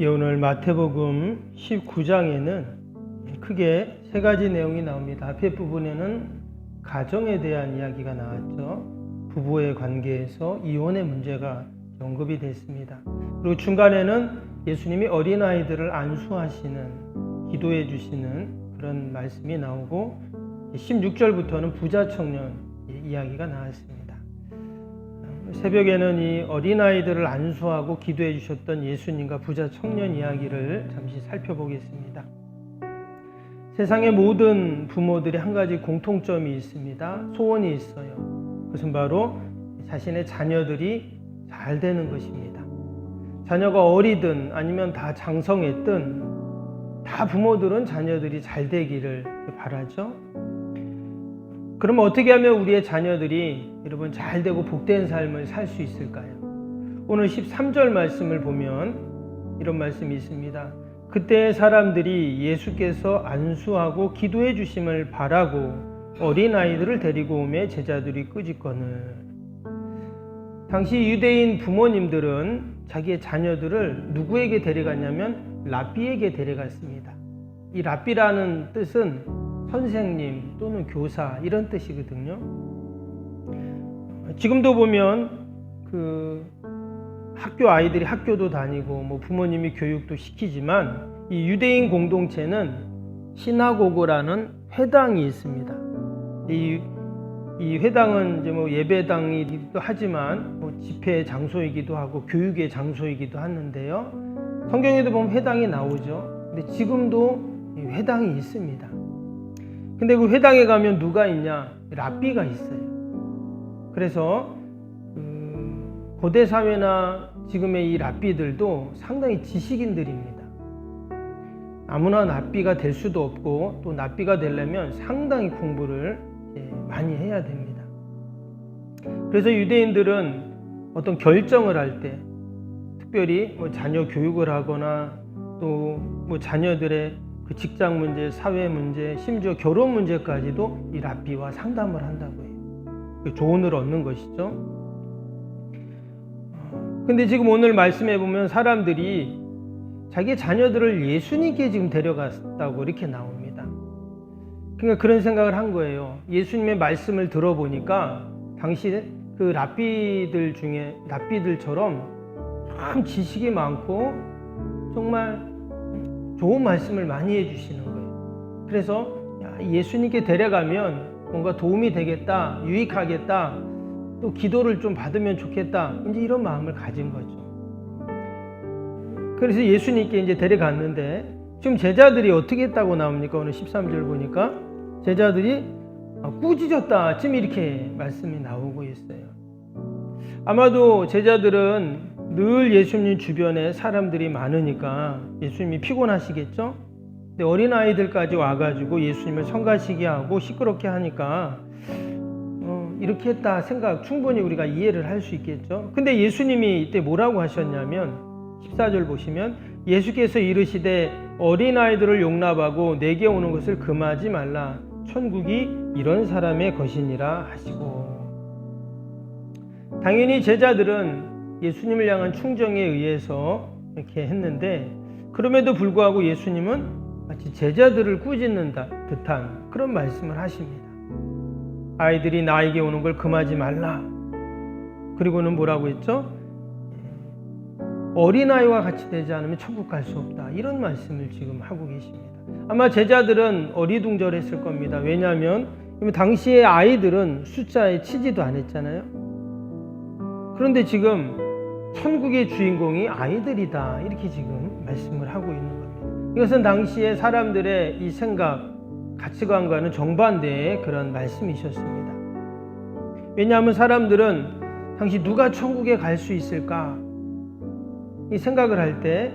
오늘 마태복음 19장에는 크게 세 가지 내용이 나옵니다. 앞에 부분에는 가정에 대한 이야기가 나왔죠. 부부의 관계에서 이혼의 문제가 언급이 됐습니다. 그리고 중간에는 예수님이 어린아이들을 안수하시는, 기도해 주시는 그런 말씀이 나오고 16절부터는 부자 청년 이야기가 나왔습니다. 새벽에는 이 어린아이들을 안수하고 기도해 주셨던 예수님과 부자 청년 이야기를 잠시 살펴보겠습니다. 세상의 모든 부모들이 한 가지 공통점이 있습니다. 소원이 있어요. 그것은 바로 자신의 자녀들이 잘 되는 것입니다. 자녀가 어리든 아니면 다 장성했든 다 부모들은 자녀들이 잘 되기를 바라죠. 그러면 어떻게 하면 우리의 자녀들이 여러분 잘 되고 복된 삶을 살 수 있을까요? 오늘 13절 말씀을 보면 이런 말씀이 있습니다. 그때 사람들이 예수께서 안수하고 기도해 주심을 바라고 어린아이들을 데리고 오매 제자들이 끄짖거늘. 당시 유대인 부모님들은 자기의 자녀들을 누구에게 데려갔냐면 랍비에게 데려갔습니다. 이 랍비라는 뜻은 선생님 또는 교사 이런 뜻이거든요. 지금도 보면 학교 아이들이 학교도 다니고 부모님이 교육도 시키지만 이 유대인 공동체는 시나고그라는 회당이 있습니다. 이 회당은 이제 예배당이기도 하지만 집회 장소이기도 하고 교육의 장소이기도 하는데요. 성경에도 보면 회당이 나오죠. 근데 지금도 회당이 있습니다. 근데 그 회당에 가면 누가 있냐? 랍비가 있어요. 그래서 고대 사회나 지금의 이 랍비들도 상당히 지식인들입니다. 아무나 랍비가 될 수도 없고 또 랍비가 되려면 상당히 공부를 많이 해야 됩니다. 그래서 유대인들은 어떤 결정을 할 때 특별히 자녀 교육을 하거나 또 자녀들의 그 직장 문제, 사회 문제, 심지어 결혼 문제까지도 이 랍비와 상담을 한다고 해요. 조언을 얻는 것이죠. 근데 지금 오늘 말씀해 보면 사람들이 자기 자녀들을 예수님께 지금 데려갔다고 이렇게 나옵니다. 그러니까 그런 생각을 한 거예요. 예수님의 말씀을 들어보니까 당시 그 랍비들처럼 참 지식이 많고 정말 좋은 말씀을 많이 해주시는 거예요. 그래서 예수님께 데려가면 뭔가 도움이 되겠다, 유익하겠다, 또 기도를 좀 받으면 좋겠다, 이제 이런 마음을 가진 거죠. 그래서 예수님께 이제 데려갔는데 지금 제자들이 어떻게 했다고 나옵니까? 오늘 13절 보니까 제자들이 꾸짖었다, 지금 이렇게 말씀이 나오고 있어요. 아마도 제자들은 늘 예수님 주변에 사람들이 많으니까 예수님이 피곤하시겠죠? 근데 어린아이들까지 와가지고 예수님을 성가시게 하고 시끄럽게 하니까 이렇게 했다 생각 충분히 우리가 이해를 할 수 있겠죠? 근데 예수님이 이때 뭐라고 하셨냐면 14절 보시면 예수께서 이르시되 어린아이들을 용납하고 내게 오는 것을 금하지 말라. 천국이 이런 사람의 것이니라 하시고. 당연히 제자들은 예수님을 향한 충정에 의해서 이렇게 했는데 그럼에도 불구하고 예수님은 마치 제자들을 꾸짖는 듯한 그런 말씀을 하십니다. 아이들이 나에게 오는 걸 금하지 말라. 그리고는 뭐라고 했죠? 어린아이와 같이 되지 않으면 천국 갈 수 없다. 이런 말씀을 지금 하고 계십니다. 아마 제자들은 어리둥절했을 겁니다. 왜냐하면 당시의 아이들은 숫자에 치지도 않았잖아요. 그런데 지금 천국의 주인공이 아이들이다. 이렇게 지금 말씀을 하고 있는 겁니다. 이것은 당시의 사람들의 이 생각, 가치관과는 정반대의 그런 말씀이셨습니다. 왜냐하면 사람들은 당시 누가 천국에 갈 수 있을까? 이 생각을 할 때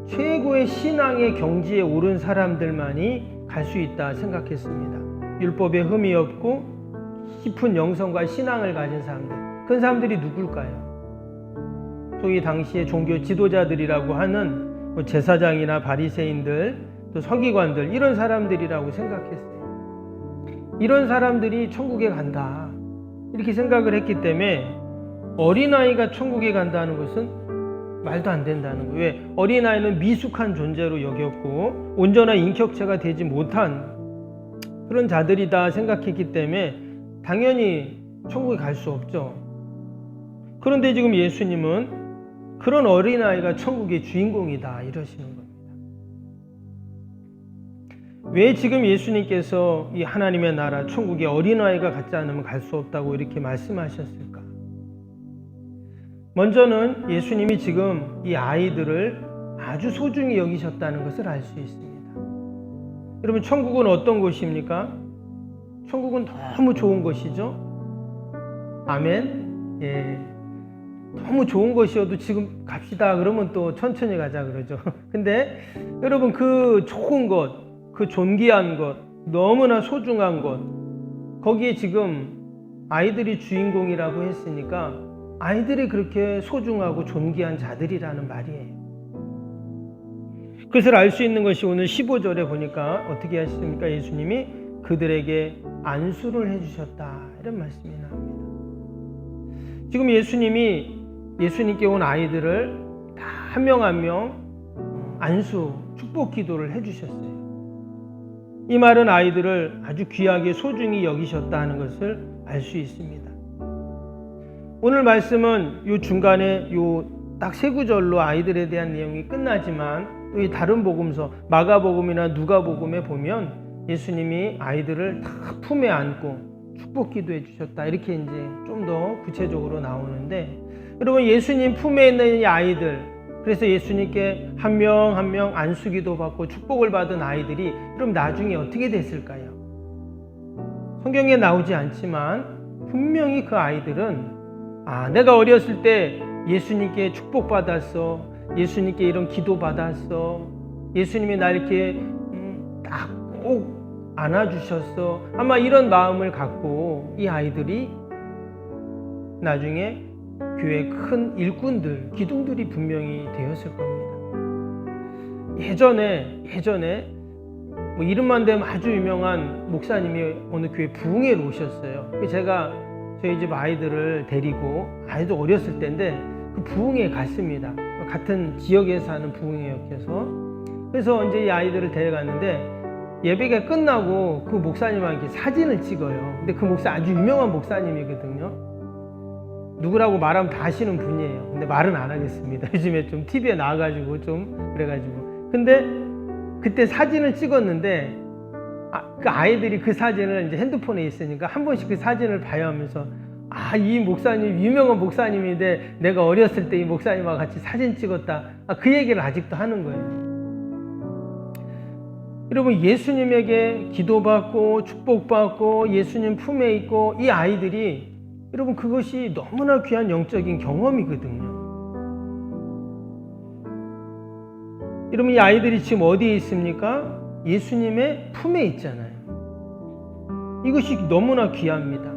최고의 신앙의 경지에 오른 사람들만이 갈 수 있다 생각했습니다. 율법에 흠이 없고 깊은 영성과 신앙을 가진 사람들. 그 사람들이 누굴까요? 소위 당시의 종교 지도자들이라고 하는 제사장이나 바리새인들, 또 서기관들 이런 사람들이라고 생각했어요. 이런 사람들이 천국에 간다 이렇게 생각을 했기 때문에 어린아이가 천국에 간다는 것은 말도 안 된다는 거예요. 왜? 어린아이는 미숙한 존재로 여겼고 온전한 인격체가 되지 못한 그런 자들이다 생각했기 때문에 당연히 천국에 갈 수 없죠. 그런데 지금 예수님은 그런 어린아이가 천국의 주인공이다 이러시는 겁니다. 왜 지금 예수님께서 이 하나님의 나라 천국에 어린아이가 갖지 않으면 갈 수 없다고 이렇게 말씀하셨을까? 먼저는 예수님이 지금 이 아이들을 아주 소중히 여기셨다는 것을 알 수 있습니다. 여러분, 천국은 어떤 곳입니까? 천국은 너무 좋은 곳이죠. 아멘. 예. 너무 좋은 것이어도 지금 갑시다 그러면 또 천천히 가자 그러죠. 근데 여러분, 그 좋은 것, 그 존귀한 것, 너무나 소중한 것, 거기에 지금 아이들이 주인공이라고 했으니까 아이들이 그렇게 소중하고 존귀한 자들이라는 말이에요. 그것을 알 수 있는 것이 오늘 15절에 보니까 어떻게 하십니까? 예수님이 그들에게 안수를 해주셨다 이런 말씀이 나옵니다. 지금 예수님께 온 아이들을 다 한 명 한 명 안수, 축복 기도를 해주셨어요. 이 말은 아이들을 아주 귀하게 소중히 여기셨다 하는 것을 알 수 있습니다. 오늘 말씀은 요 중간에 요 딱 세 구절로 아이들에 대한 내용이 끝나지만 이 다른 복음서 마가복음이나 누가복음에 보면 예수님이 아이들을 다 품에 안고 축복 기도해 주셨다 이렇게 이제 좀 더 구체적으로 나오는데, 여러분, 예수님 품에 있는 이 아이들, 그래서 예수님께 한 명 한 명 안수 기도 받고 축복을 받은 아이들이 그럼 나중에 어떻게 됐을까요? 성경에 나오지 않지만 분명히 그 아이들은 내가 어렸을 때 예수님께 축복받았어, 예수님께 이런 기도 받았어, 예수님이 나 이렇게 딱 꼭 안아주셨어, 아마 이런 마음을 갖고 이 아이들이 나중에 교회 큰 일꾼들, 기둥들이 분명히 되었을 겁니다. 예전에 뭐 이름만 되면 아주 유명한 목사님이 어느 교회 부흥회로 오셨어요. 제가 저희 집 아이들을 데리고, 아이도 어렸을 때인데 그 부흥회에 갔습니다. 같은 지역에 사는 부흥회역에서. 그래서 이제 이 아이들을 데려갔는데 예배가 끝나고 그 목사님과 이렇게 사진을 찍어요. 근데 그 목사 아주 유명한 목사님이거든요. 누구라고 말하면 다 아시는 분이에요. 근데 말은 안 하겠습니다. 요즘에 좀 TV에 나와가지고 좀 그래가지고. 근데 그때 사진을 찍었는데 그 아이들이 그 사진을 이제 핸드폰에 있으니까 한 번씩 그 사진을 봐야 하면서 이 목사님 유명한 목사님인데 내가 어렸을 때 이 목사님과 같이 사진 찍었다. 그 얘기를 아직도 하는 거예요. 여러분, 예수님에게 기도받고 축복받고 예수님 품에 있고 이 아이들이, 여러분, 그것이 너무나 귀한 영적인 경험이거든요. 여러분, 이 아이들이 지금 어디에 있습니까? 예수님의 품에 있잖아요. 이것이 너무나 귀합니다.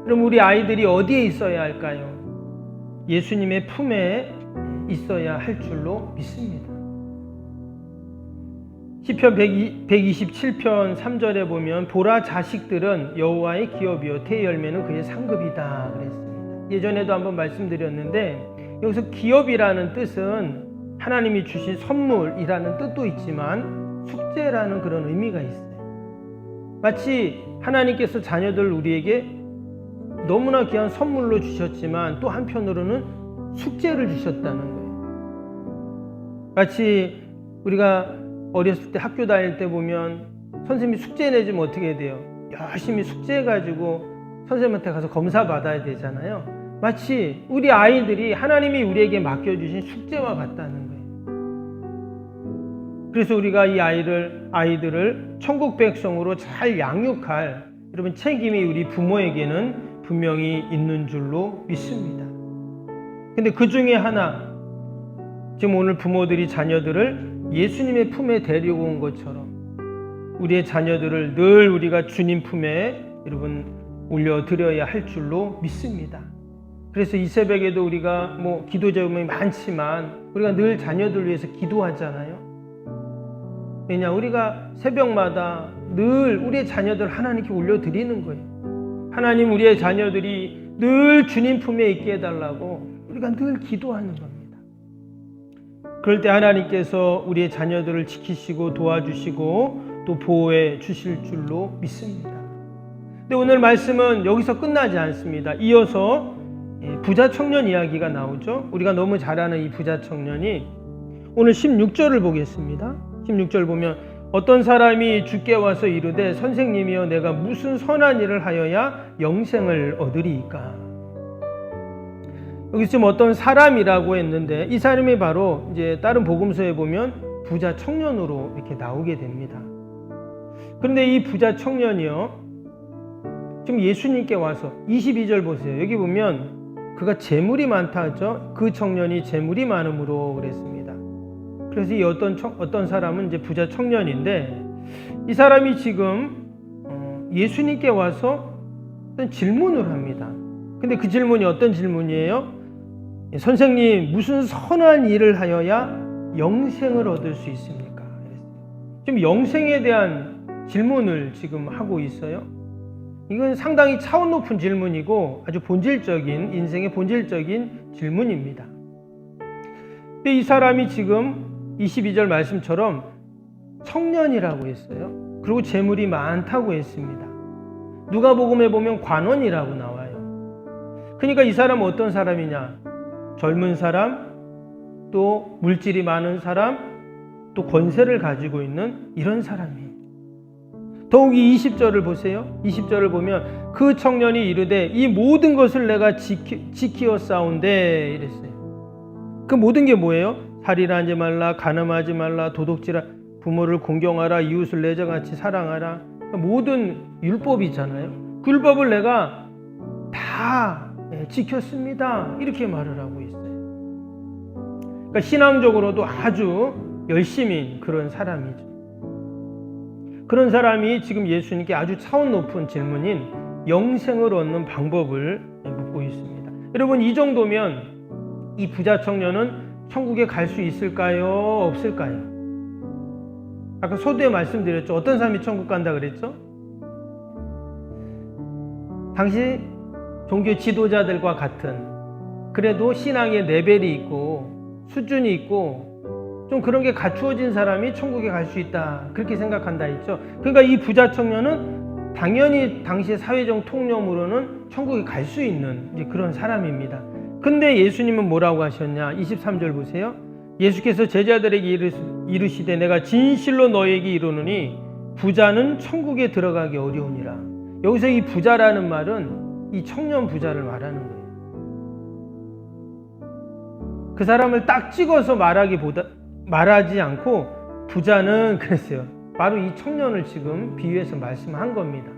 그럼 우리 아이들이 어디에 있어야 할까요? 예수님의 품에 있어야 할 줄로 믿습니다. 시편 127편 3절에 보면 보라, 자식들은 여호와의 기업이요 태 열매는 그의 상급이다 그랬습니다. 예전에도 한번 말씀드렸는데 여기서 기업이라는 뜻은 하나님이 주신 선물이라는 뜻도 있지만 숙제라는 그런 의미가 있어요. 마치 하나님께서 자녀들 우리에게 너무나 귀한 선물로 주셨지만 또 한편으로는 숙제를 주셨다는 거예요. 마치 우리가 어렸을 때 학교 다닐 때 보면 선생님이 숙제 내주면 어떻게 돼요? 열심히 숙제해가지고 선생님한테 가서 검사 받아야 되잖아요. 마치 우리 아이들이 하나님이 우리에게 맡겨주신 숙제와 같다는 거예요. 그래서 우리가 이 아이들을 천국 백성으로 잘 양육할 여러분 책임이 우리 부모에게는 분명히 있는 줄로 믿습니다. 근데 그 중에 하나, 지금 오늘 부모들이 자녀들을 예수님의 품에 데리고 온 것처럼 우리의 자녀들을 늘 우리가 주님 품에 여러분 올려드려야 할 줄로 믿습니다. 그래서 이 새벽에도 우리가 기도 제목이 많지만 우리가 늘 자녀들 위해서 기도하잖아요. 왜냐, 우리가 새벽마다 늘 우리의 자녀들 하나님께 올려드리는 거예요. 하나님, 우리의 자녀들이 늘 주님 품에 있게 해달라고 우리가 늘 기도하는 겁니다. 그럴 때 하나님께서 우리의 자녀들을 지키시고 도와주시고 또 보호해 주실 줄로 믿습니다. 근데 오늘 말씀은 여기서 끝나지 않습니다. 이어서 부자 청년 이야기가 나오죠. 우리가 너무 잘 아는 이 부자 청년이 오늘 16절을 보겠습니다. 16절 보면 어떤 사람이 주께 와서 이르되 선생님이여 내가 무슨 선한 일을 하여야 영생을 얻으리이까. 여기 지금 어떤 사람이라고 했는데 이 사람이 바로 이제 다른 복음서에 보면 부자 청년으로 이렇게 나오게 됩니다. 그런데 이 부자 청년이요 지금 예수님께 와서 22절 보세요. 여기 보면 그가 재물이 많다 하죠. 그 청년이 재물이 많음으로 그랬습니다. 그래서 이 어떤 사람은 이제 부자 청년인데 이 사람이 지금 예수님께 와서 어떤 질문을 합니다. 근데 그 질문이 어떤 질문이에요? 선생님, 무슨 선한 일을 하여야 영생을 얻을 수 있습니까? 지금 영생에 대한 질문을 지금 하고 있어요. 이건 상당히 차원 높은 질문이고 아주 본질적인, 인생의 본질적인 질문입니다. 근데 이 사람이 지금 22절 말씀처럼 청년이라고 했어요. 그리고 재물이 많다고 했습니다. 누가복음에 보면 관원이라고 나와요. 그러니까 이 사람은 어떤 사람이냐? 젊은 사람, 또 물질이 많은 사람, 또 권세를 가지고 있는 이런 사람이에요. 더욱이 20절을 보세요. 20절을 보면 그 청년이 이르되 이 모든 것을 내가 지키어 싸운데 이랬어요. 그 모든 게 뭐예요? 살인하지 하지 말라, 간음하지 말라, 도둑질하, 부모를 공경하라, 이웃을 내자같이 사랑하라. 모든 율법이 있잖아요. 그 율법을 내가 다 지켰습니다. 이렇게 말을 하고 있어요. 그러니까 신앙적으로도 아주 열심인 그런 사람이죠. 그런 사람이 지금 예수님께 아주 차원 높은 질문인 영생을 얻는 방법을 묻고 있습니다. 여러분, 이 정도면 이 부자 청년은 천국에 갈 수 있을까요? 없을까요? 아까 서두에 말씀드렸죠. 어떤 사람이 천국 간다 그랬죠? 당시 종교 지도자들과 같은, 그래도 신앙의 레벨이 있고 수준이 있고 좀 그런 게 갖추어진 사람이 천국에 갈 수 있다, 그렇게 생각한다 했죠. 그러니까 이 부자 청년은 당연히 당시 사회적 통념으로는 천국에 갈 수 있는 그런 사람입니다. 근데 예수님은 뭐라고 하셨냐? 23절 보세요. 예수께서 제자들에게 이르시되 내가 진실로 너에게 이르노니 부자는 천국에 들어가기 어려우니라. 여기서 이 부자라는 말은 이 청년 부자를 말하는 거예요. 그 사람을 딱 찍어서 말하지 않고 부자는 그랬어요. 바로 이 청년을 지금 비유해서 말씀한 겁니다.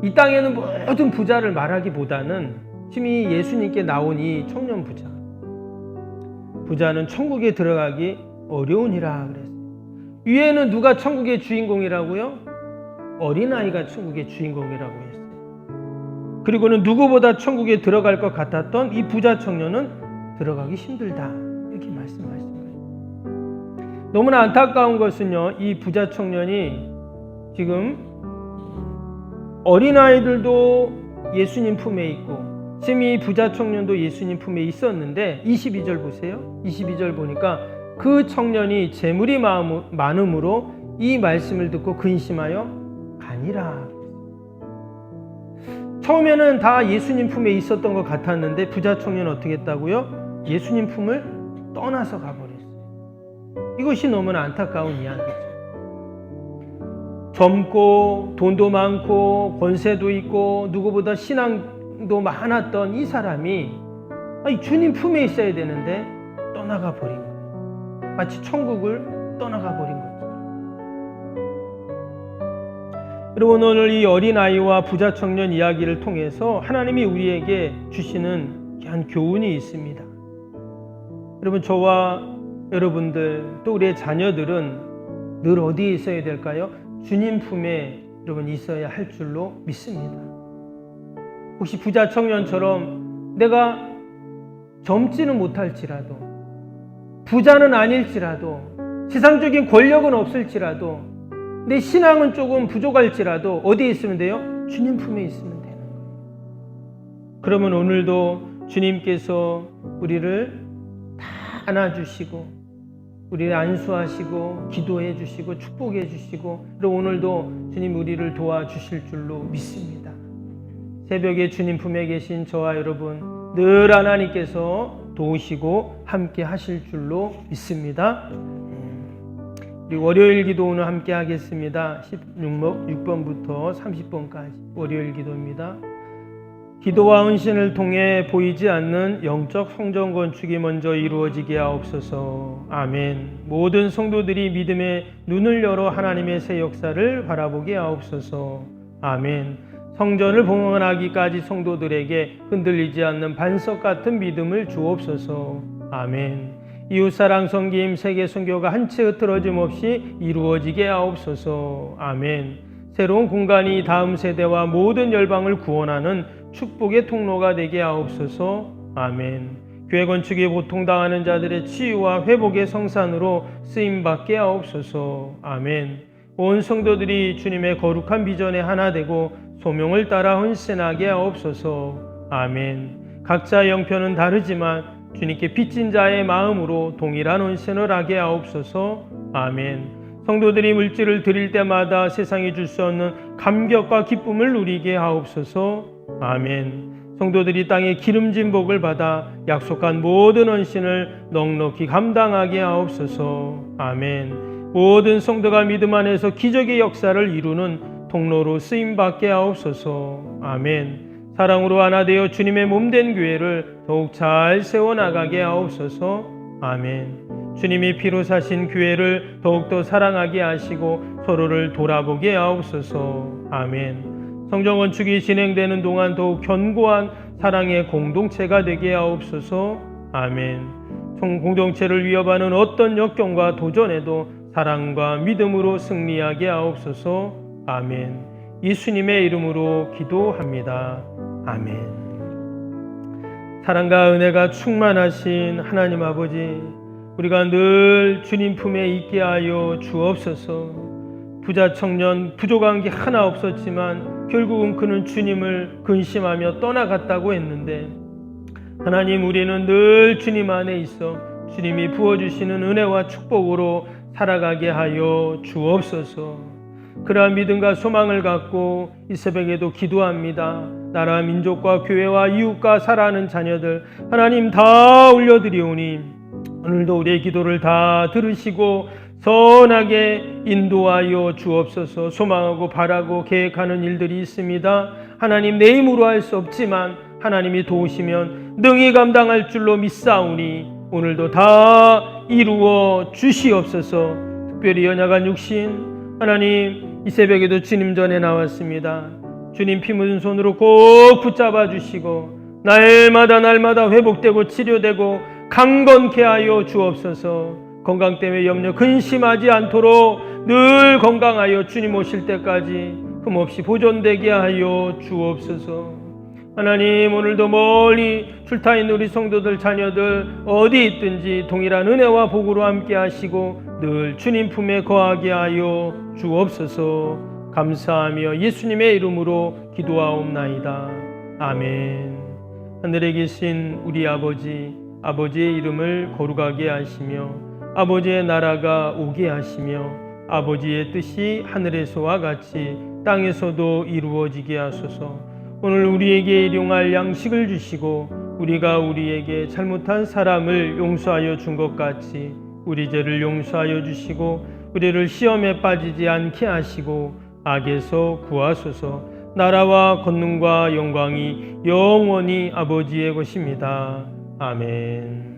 이 땅에는 모든 부자를 말하기보다는 지금 이 예수님께 나온 이 청년 부자는 천국에 들어가기 어려우니라 그랬어요. 위에는 누가 천국의 주인공이라고요? 어린아이가 천국의 주인공이라고 했어요. 그리고는 누구보다 천국에 들어갈 것 같았던 이 부자 청년은 들어가기 힘들다, 이렇게 말씀하신 거예요. 너무나 안타까운 것은요, 이 부자 청년이 지금 어린아이들도 예수님 품에 있고 지금 이 부자 청년도 예수님 품에 있었는데 22절 보세요. 22절 보니까 그 청년이 재물이 많음으로 이 말씀을 듣고 근심하여 가니라. 처음에는 다 예수님 품에 있었던 것 같았는데 부자 청년은 어떻게 했다고요? 예수님 품을 떠나서 가버렸어요. 이것이 너무나 안타까운 이야기죠. 젊고 돈도 많고 권세도 있고 누구보다 신앙도 많았던 이 사람이 주님 품에 있어야 되는데 떠나가 버린 거예요. 마치 천국을 떠나가 버린 거죠. 여러분, 오늘 이 어린아이와 부자 청년 이야기를 통해서 하나님이 우리에게 주시는 귀한 교훈이 있습니다. 여러분, 저와 여러분들 또 우리의 자녀들은 늘 어디에 있어야 될까요? 주님 품에 여러분 있어야 할 줄로 믿습니다. 혹시 부자 청년처럼 내가 젊지는 못할지라도, 부자는 아닐지라도, 세상적인 권력은 없을지라도, 내 신앙은 조금 부족할지라도 어디에 있으면 돼요? 주님 품에 있으면 되는 거예요. 그러면 오늘도 주님께서 우리를 다 안아주시고 우리를 안수하시고 기도해 주시고 축복해 주시고 그리고 오늘도 주님 우리를 도와주실 줄로 믿습니다. 새벽에 주님 품에 계신 저와 여러분 늘 하나님께서 도우시고 함께 하실 줄로 믿습니다. 그리고 월요일 기도 오늘 함께 하겠습니다. 16번부터 30번까지 월요일 기도입니다. 기도와 헌신을 통해 보이지 않는 영적 성전 건축이 먼저 이루어지게 하옵소서. 아멘. 모든 성도들이 믿음의 눈을 열어 하나님의 새 역사를 바라보게 하옵소서. 아멘. 성전을 봉헌하기까지 성도들에게 흔들리지 않는 반석 같은 믿음을 주옵소서. 아멘. 이웃사랑 섬김 세계 선교가 한 채 흐트러짐 없이 이루어지게 하옵소서. 아멘. 새로운 공간이 다음 세대와 모든 열방을 구원하는 축복의 통로가 되게 하옵소서. 아멘. 교회 건축이 고통당하는 자들의 치유와 회복의 성산으로 쓰임받게 하옵소서. 아멘. 온 성도들이 주님의 거룩한 비전에 하나 되고 소명을 따라 헌신하게 하옵소서. 아멘. 각자 형편은 다르지만 주님께 빚진 자의 마음으로 동일한 헌신을 하게 하옵소서. 아멘. 성도들이 물질을 드릴 때마다 세상이 줄 수 없는 감격과 기쁨을 누리게 하옵소서. 아멘. 성도들이 땅의 기름진 복을 받아 약속한 모든 헌신을 넉넉히 감당하게 하옵소서. 아멘. 모든 성도가 믿음 안에서 기적의 역사를 이루는 통로로 쓰임받게 하옵소서. 아멘. 사랑으로 하나 되어 주님의 몸된 교회를 더욱 잘 세워나가게 하옵소서. 아멘. 주님이 피로 사신 교회를 더욱더 사랑하게 하시고 서로를 돌아보게 하옵소서. 아멘. 성전 건축이 진행되는 동안 더욱 견고한 사랑의 공동체가 되게 하옵소서. 아멘. 공동체를 위협하는 어떤 역경과 도전에도 사랑과 믿음으로 승리하게 하옵소서. 아멘. 예수님의 이름으로 기도합니다. 아멘. 사랑과 은혜가 충만하신 하나님 아버지, 우리가 늘 주님 품에 있게 하여 주옵소서. 부자 청년 부족한 게 하나 없었지만 결국은 그는 주님을 근심하며 떠나갔다고 했는데, 하나님 우리는 늘 주님 안에 있어 주님이 부어주시는 은혜와 축복으로 살아가게 하여 주옵소서. 그러한 믿음과 소망을 갖고 이 새벽에도 기도합니다. 나라 민족과 교회와 이웃과 사랑하는 자녀들 하나님 다 올려드리오니 오늘도 우리의 기도를 다 들으시고 선하게 인도하여 주옵소서. 소망하고 바라고 계획하는 일들이 있습니다. 하나님 내 힘으로 할 수 없지만 하나님이 도우시면 능히 감당할 줄로 믿사오니 오늘도 다 이루어 주시옵소서. 특별히 연약한 육신 하나님 이 새벽에도 주님 전에 나왔습니다. 주님 피 묻은 손으로 꼭 붙잡아 주시고 날마다 회복되고 치료되고 강건케 하여 주옵소서. 건강 때문에 염려 근심하지 않도록 늘 건강하여 주님 오실 때까지 흠없이 보존되게 하여 주옵소서. 하나님 오늘도 멀리 출타 있는 우리 성도들 자녀들 어디 있든지 동일한 은혜와 복으로 함께 하시고 늘 주님 품에 거하게 하여 주옵소서. 감사하며 예수님의 이름으로 기도하옵나이다. 아멘. 하늘에 계신 우리 아버지의 이름을 거룩하게 하시며 아버지의 나라가 오게 하시며 아버지의 뜻이 하늘에서와 같이 땅에서도 이루어지게 하소서. 오늘 우리에게 일용할 양식을 주시고 우리가 우리에게 잘못한 사람을 용서하여 준 것 같이 우리 죄를 용서하여 주시고 우리를 시험에 빠지지 않게 하시고 악에서 구하소서. 나라와 권능과 영광이 영원히 아버지의 것입니다. 아멘.